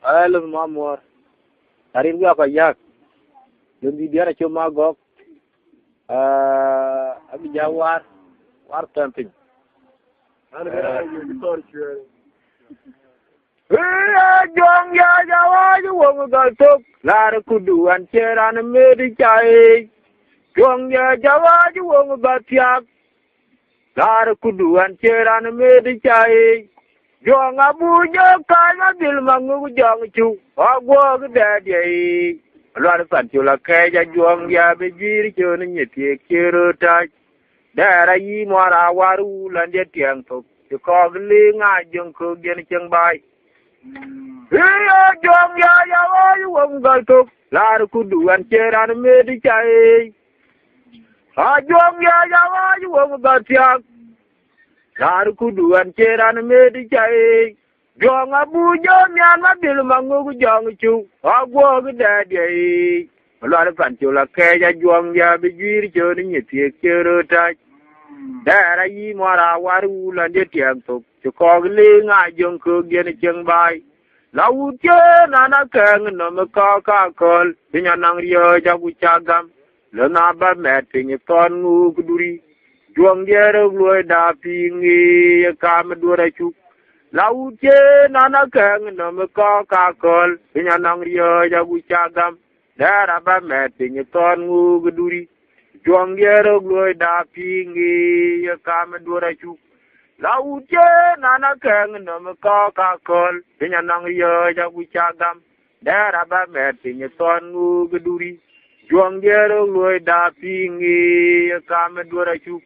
Alam mamor. Tarin ga pa yak. Yung di biara chuma gok. Abi jawar. War camping. Ano ba yung torture? Jong ya jawa ju wong ga tok. Lar kuduan cheran medi chai. Jong ya jawa ju wong ga tiak. Lar kuduan cheran medi chai. Jong abuja kaya bil mangu jong chu. Agwa ga dadi. Luar pan chula kaya jong ya bejir chun nyeti kiro tak. Dara yi mora waru lande tiang tok. Chukogli nga jong ko gen cheng bai. Iya jong ya ya wayu wong gal tok. Lar kuduan cheran medi chai. Ha jong ya ya wayu wong gal tiang. Lar kuduan cheran medi chai. Jong abuja nyan mabil mangu jong chu. Agwa gdadi. Luar pan chula kaya jong ya bejir chun nyeti kiro tak. Dara yi mora waru lande tiang tok. Chukogli nga jong ko gen cheng bai. Lau che nana keng no me ka kol. Pinya nang rio jagu chagam. Le na ba met pinyi ton ngu kuduri. Juang jere gloi da pingi kam dura chuk. Lau che nana keng no me ka kol. Pinya nang rio jagu chagam. Dara ba met pinyi ton ngu kuduri. Juang jere gloi da pingi kam dura chuk. Lau che nana keng no me ka kol. Pinya nang rio jagu chagam. Dara ba met pinyi ton ngu kuduri. Juang jere gloi da pingi kam dura chuk.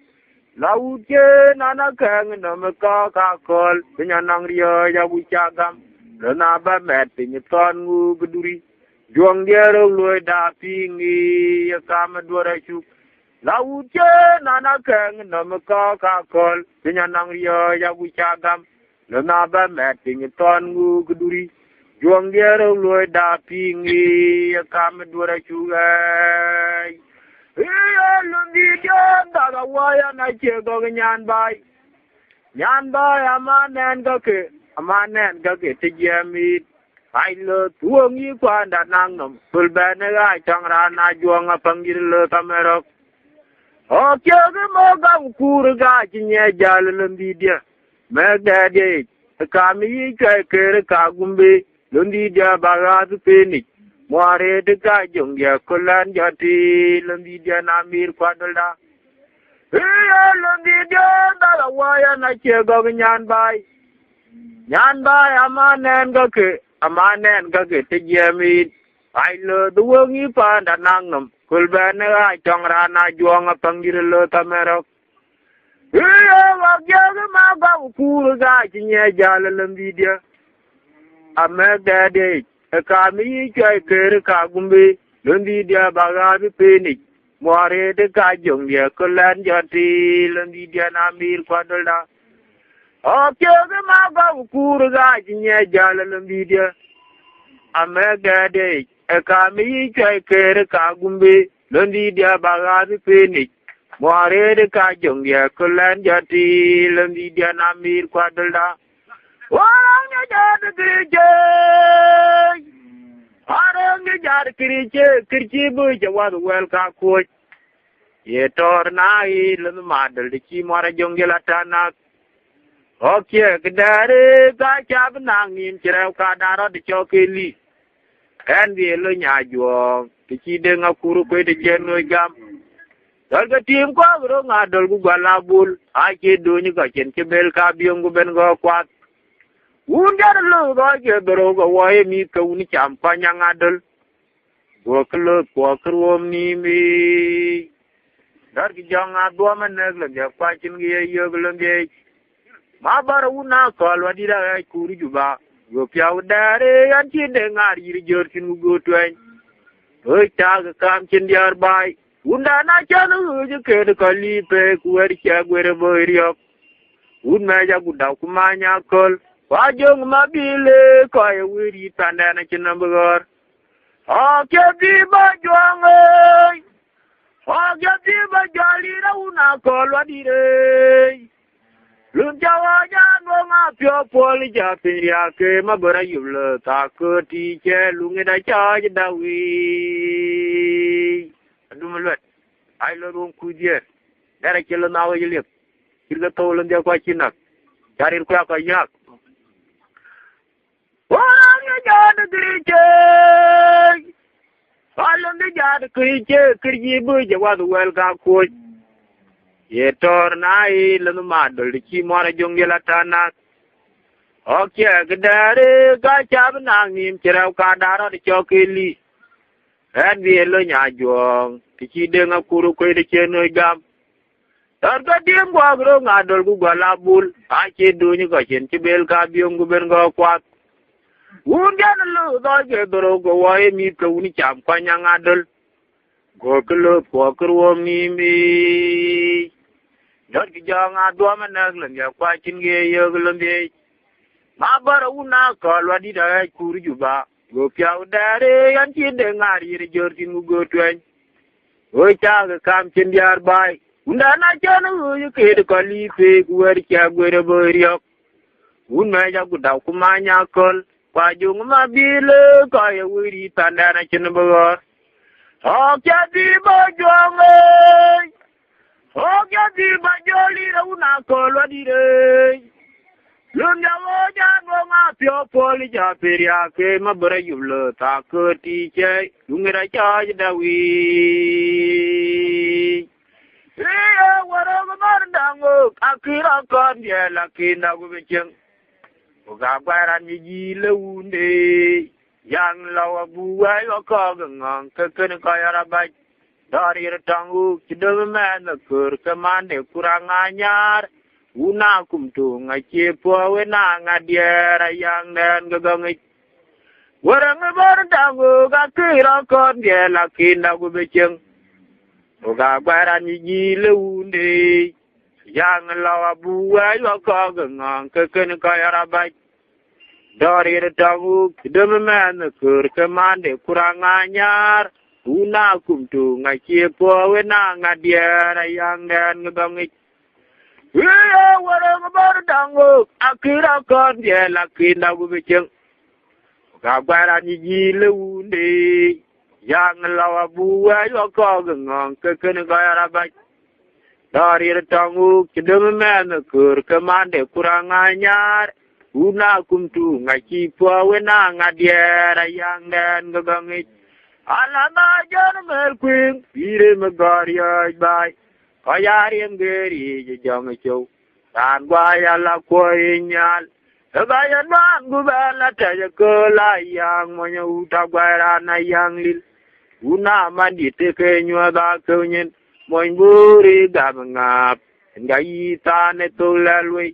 Lau che nana keng no me ka kol. Pinya nang rio jagu chagam. Lena ba met pinyi ton ngu kuduri. Juang jere gloi da pingi kam dura chuk. Lau che nana keng no me ka kol. Pinya nang rio jagu chagam. Lena ba met pinyi ton ngu kuduri. Juang jere gloi da pingi kam dura chuk. Iya lundi jan daga waya na che go nyan bai. Nyan bai amanen ga ke te jemi. Ai lo tuong yi kwan da nang nom. Tul bene ga chang ra na juang apangir lo kamerok. O kyo ge mo ga kur ga chinye jal lundi dia. Me ga de ka mi ka ke ka gumbe. Lundi dia baga tu penik. Muare de ka jong ya kulan jati lundi dia namir kwadolda. Iya lundi dia daga waya na che go nyan bai. Nyan bai amanen ga ke te jemi. Ai lo duong yi pa da nang nom. Kul bene ga chong ra na juang apangir lo tamerok. Iya wa ge ma ga kur ga chinye jal lundi dia. Ame ga de ka mi kai ker ka gumbe lundi dia baga bi penik muare de ka jong dia kulan jati lundi dia namir kwadolda o ke ma ga kur ga jinye jala lundi dia ame ga de ka mi kai ker ka gumbe lundi dia baga bi penik muare de ka jong dia kulan jati lundi dia namir kwadolda Orang jadi kerja, orang jadi kerja berjawab welka kuat. Ye tornai lalu madal di cimara jonggel atanak. Oke, kedari kaca benangin cerau kadaro di cokeli. Kan dia lo nyajuang, dicideng aku rukui di jenui gam. Dalga tim ko bro ngadol gu galabul, ake dunyi ka cen cebel kabiong gu ben go kwat. Undar lo ga ke bro ga wae mi ka uni champanya ngadol. Go klo ko krom ni mi. Dar ki jang adwa man nagla ja pachin gi yo glonge. Ma bar una kol wadira ai kuri juba. Go piaw dare an chi de ngar yiri jor kin go twen. Oi ta ga kam chin diar bai. Unda na chanu ju ke de kali pe ku er cha gwere boiriok. Un ma ja guda kumanya kol. Wajong mabile kaya wiri tandana chinambagor. Oke di bajuang oi. Oke di bajali rauna kol wadire. lun jawa jan wo nga pyo poli ja piria ke ma bara yul ta ko ti che lungi da cha da wi dum let ai lo rum ku je dara ke lo na wa yelep kirga to lo ndia kwa chinak jarir kwa ka yak orang ya jad grije alon de jad krije krije bu je wa wel ka ko ye tor nai lanu madol ki mora jongela tanak okya gdare ga chab nang nim chirau ka daro de chokeli en vi lo nya jong ki de nga kuru ko de cheno gam tar ga dim gwa gro ngadol gu gala bul a che du ni ko chen chibel ka biong gu ben go kwat un gan lu do ge doro go wa mi ko uni cham kwa nya ngadol go klo po kro mi mi dot ki janga do ma nak lan ya kwa chin ge yo glon de ma bara una ko lo di da kuru juba go pyau dare yan chi de ngari re jor tin go twen o cha ga kam chin diar bai unda na chan yu ke de ko li pe ku wer cha go re bo riok un ma ja gu da ku ma nya kol kwa jung ma bile ko ye wiri tanda na chin bo o cha di bo jong Oja di bajoli ra una kolo di re. Lunda oja bonga pio poli ja peria ke mabra yulo ta ko ti che lungira cha da wi. Ria waro mardango akira kon ye la kinda go becheng. Oga gwara ni ji leunde yang lawa buai ko ngang ke ken ka ya rabai. Dari tangu kidome na kur kamande kurang anyar una kumtu ngache po we na ngadiera yang den gagangi warang bar tangu ga kira kon de la kinda gu becheng oga gwaran yi leunde yang lawa buwa yo ko gangang keken ka yarabai dari tangu kidome na kur kamande kurang anyar una kumtu ngache po we na ngadiera yang den gagangi iya warang bar tangu akira kon de la kinda gu becheng ga gwaran yi leunde yang lawa buwa yo ko gangang keken ka yarabai dari tangu kidome na kur kamande kurang anyar una kumtu ngachi po we na ngadiera yang den gagangi alama jan mel queen pire magaria bai kayari ngeri je jang chow tan gwa ya la ko inyal gayan wan gu bala ta ko la yang mo nyu ta gwa na yang lil una mandi te ke nyu da ko nyen mo nguri ga ngap ngai ta ne to la lui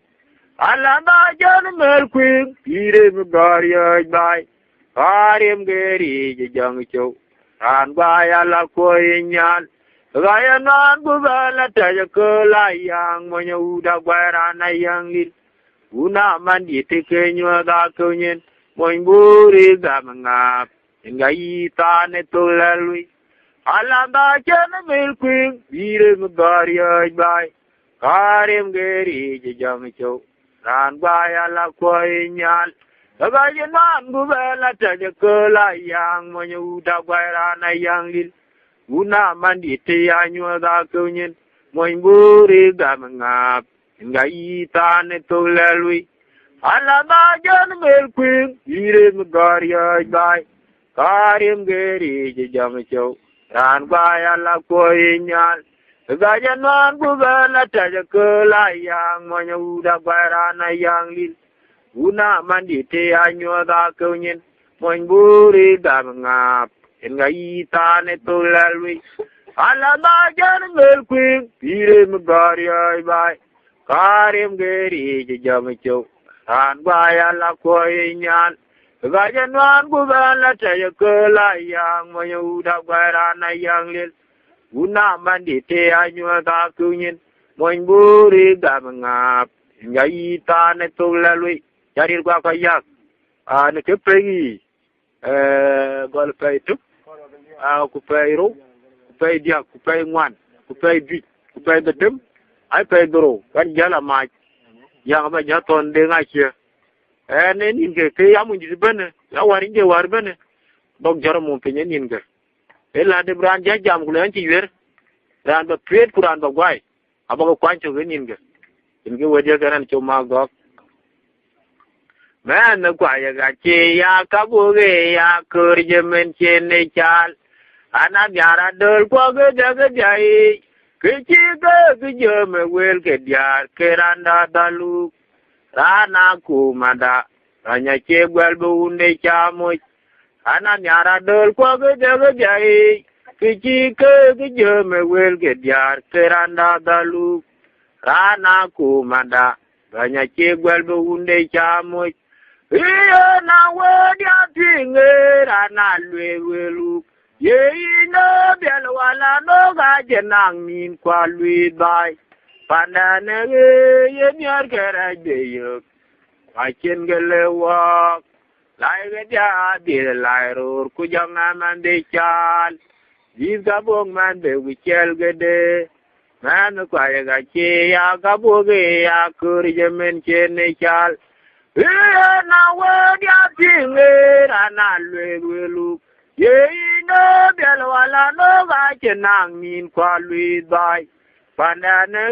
alama jan mel queen pire magaria bai kayari ngeri je jang chow an gaya la ko inyal gaya nan bu bala ta ko la yang mo nyu da gwa na yang lil una mandi te ke nyu da ko nyen mo nguri ga ngap ngai ta ne to la lui ala ba chen mil queen bire magari ai bai karem geri je jam cho ran gaya la ko inyal gaya nan bu bala ta ko la yang mo nyu da gwa na yang lil una mandi te ya nyu da ko nyen mo nguri ga ngap ngai ta ne to la lui ala ba jan mel queen ire magari ai bai karem geri je jam cho ran gaya la ko inyal gaya nan bu bala ta ko la yang mo nyu da gwa na yang lil una mandi te ya nyu da ko nyen mo nguri ga ngap ngai ta ne to la lui ala ba jan mel queen ire magari ai bai karem geri je jam cho ran gaya la ko inyal gaya nan bu bala ta ko la yang mo nyu da gwa na yang lil una mandi te ya nyu da ko nyen mo nguri ga ngap ngai ta ne to la lui jarir gwa ka yak ne ke pegi gol pay tu ku pay ro ku pay dia ku pay ngwan ku pay bi ku pay bedem ai pay doro kan jala ma yang ba nya ton de nga che ne nin ke ya mun di bene ya wari de war bene dog jaro mo pe nin ke la de bran ja jam kulen ci wer ran ba pet kuran ba gwai aba ko kwancho nin ke in ke wadi garan cho ma gok man na kwa ya ga che ya ka bo ge ya kur je men che ne chal ana nyara dol ko ge de jai ke chi ge je me wel ke diar ke randa dalu rana ku mada ranya che gwal bu unde cha mo ana nyara dol ko ge de jai ke chi ge je me wel ke diar ke randa dalu rana ku mada ranya che gwal bu unde cha mo iya na wedi atinge rana lwelu ye ino biel wala no ga jenang min kwa lwi bai pandane ye nyar kera deyo achen gele wa lai ga ja de lai ror ku jang man de chal dis ga bong man de wi chel gede man kwa ga che ya ga bo ge ya kur je men chen ne chal iya na wedi atinge rana lwelu ye ino biel wala no ga jenang min kwa lwi bai pandane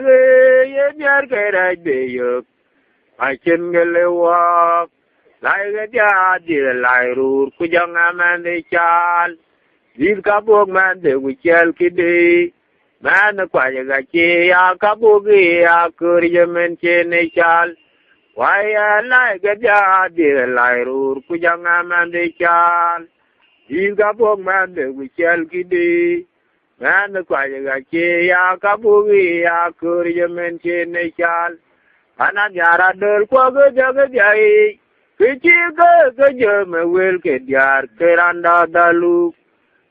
ye nyar kera deyo achen gele wa lai ga ja de lai rur ku jang man de chal dir ka bog man de wi chel kide man kwa ga che ya ka bog ya kur ye men che ne chal waya lai ga ja de lai rur ku jang man de chal dir ka bog man de wi chel kide man kwa ga che ya ka bog ya kur ye men che ne chal ana nyara dol ko ge jai ke chi ge je me wel ke diar ke randa dalu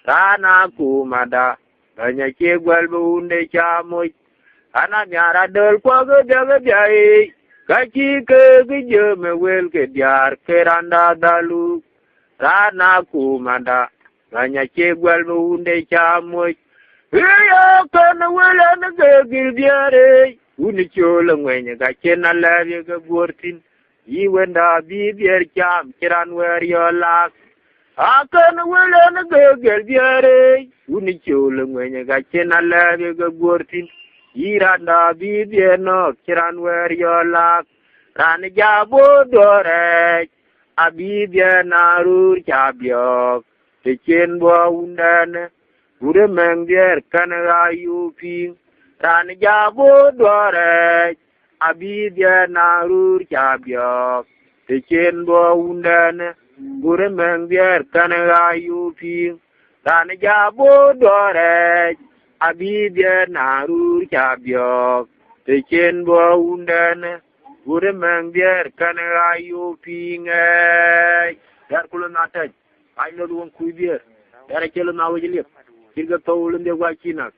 rana ku mada anya che gwal bu unde cha mo ana nyara dol ko ge jai ka chi ge je me wel ke diar ke randa dalu rana ku mada anya che gwal bu unde cha mo iya kan wala na ge diare uni chola ngwenya ga chena lawe ga gortin yi wenda bi bier cham kiran wer yo lak akan wala na ge diare uni chola ngwenya ga chena lawe ga gortin yi randa bi bier no kiran wer yo lak ran ja bo dore abi bier narur chabyok te chen bo undan ure meng bier kan ga yu ping ran ja bo dore abi bier narur chabyok te chen bo undan ure meng bier kan ga yu ping ran ja bo dore abi bier narur chabyok te chen bo undan ure meng bier kan ga yu ping yar kulo na taj ay no duon kuy bier yar kelo na wajilip kirga tawulun de wakina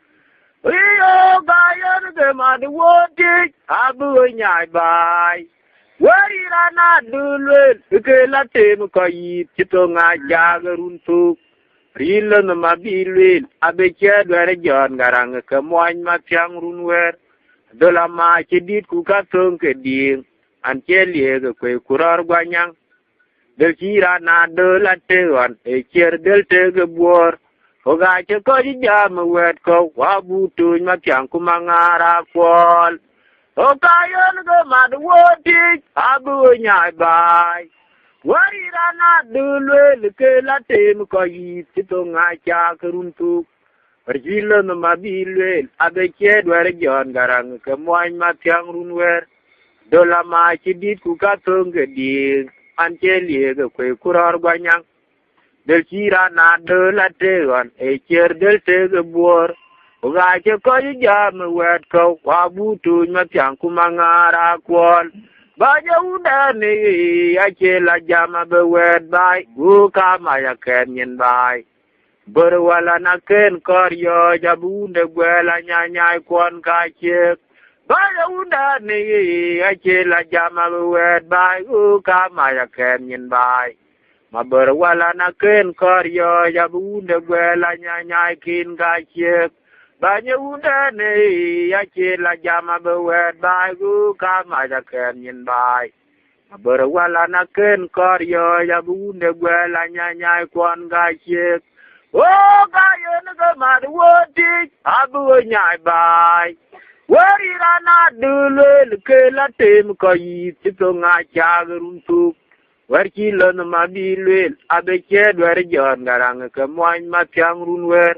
iyo bayan de mad woti abu nyai bai wari rana dulwel ke la tem ko yi tito nga jagarun tu rilo na mabilwel abe che dware jon garang ke moan ma tyang runwer dola ma chidit ku ka tong ke ding an che lie ke kwe kurar gwanyang del chira na dola tewan e cher del te ke bor oga che ko ji jam wet ko wabu tu ma tyang ku mangara kwol o kayon go mad woti abu nyai bai wari rana dulwe ke la tem ko yi tito nga cha keruntu perjilo no mabilwe abe che dware jon garang ke moan ma tyang runwer dola ma chidit ku ka tong ke ding an che lie ke kwe kurar gwanyang del chira na dola tewan e cher del te ke bor oga che ko ji jam wet ko wabu tu ma tyang ku mangara kwol ba ja uda ni ya che la jama be wet bai u ka ma ya ken nyen bai bor wala na ken kor yo jabu de gwela nya nya kwon ka che ba ja uda ni ya che la jama be wet bai u ka ma ya ken nyen bai ma bor wala na ken kor yo jabu de gwela nya nya kin ka che Banya unda ne ya che la jama be wet bai gu ka ma ja ken nyin bai. Bere wala na ken kor yo ya bunde gwela nya nya kon ga che. O ga yo ne ga ma de woti abu nya bai. Wari ra na du le ke la tem ko yi ti to nga cha run tu. War ki lo na ma bi le abe che dwar jon garang ke moan ma tyang run wer.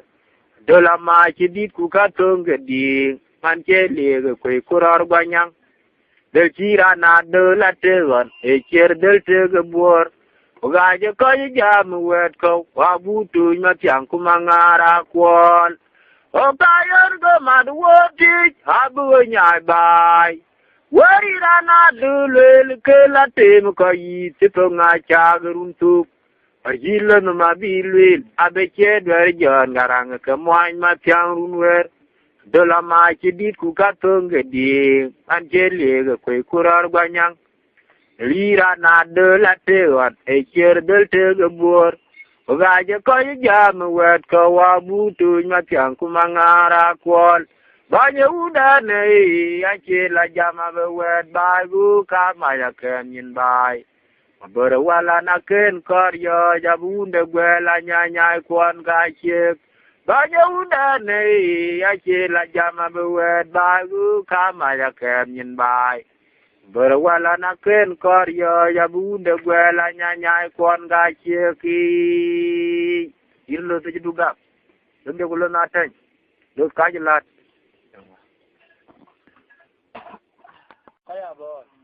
Dola ma chi dit ku ka tonga di man che le ga kwe kurar gwanyang del chira na de la te wan e cher del te ga bor ga je ko ja mu wet ko wa bu tu ma tyang ku mangara kwon o ka yer go ma du woti ha bu nya bai wari ra na de le ke la te mu ko yi ti to nga cha grun tu Arjila no mabilwil abeke dwar jon garang ke moan ma tyang runwer dola ma chi dit ku ka tonga di an jele ga kwe kurar gwanyang lira na de la te wat e cher del te ga bor ga je ko jam wet ko wa bu tu ma tyang ku mangara kwol ba ye uda ne ya che la jama be wet ba gu ka ma ya ken yin bai Bere wala na ken kor yo ja bunde gwela nya nya kon ga che ba ye uda ne ya che la jama be wet ba gu ka ma ya ken yin bai Bere wala na ken kor yo ja bunde gwela nya nya kon ga che ki irlo te duga donde gulo na tan do ka jilat Kaya boy.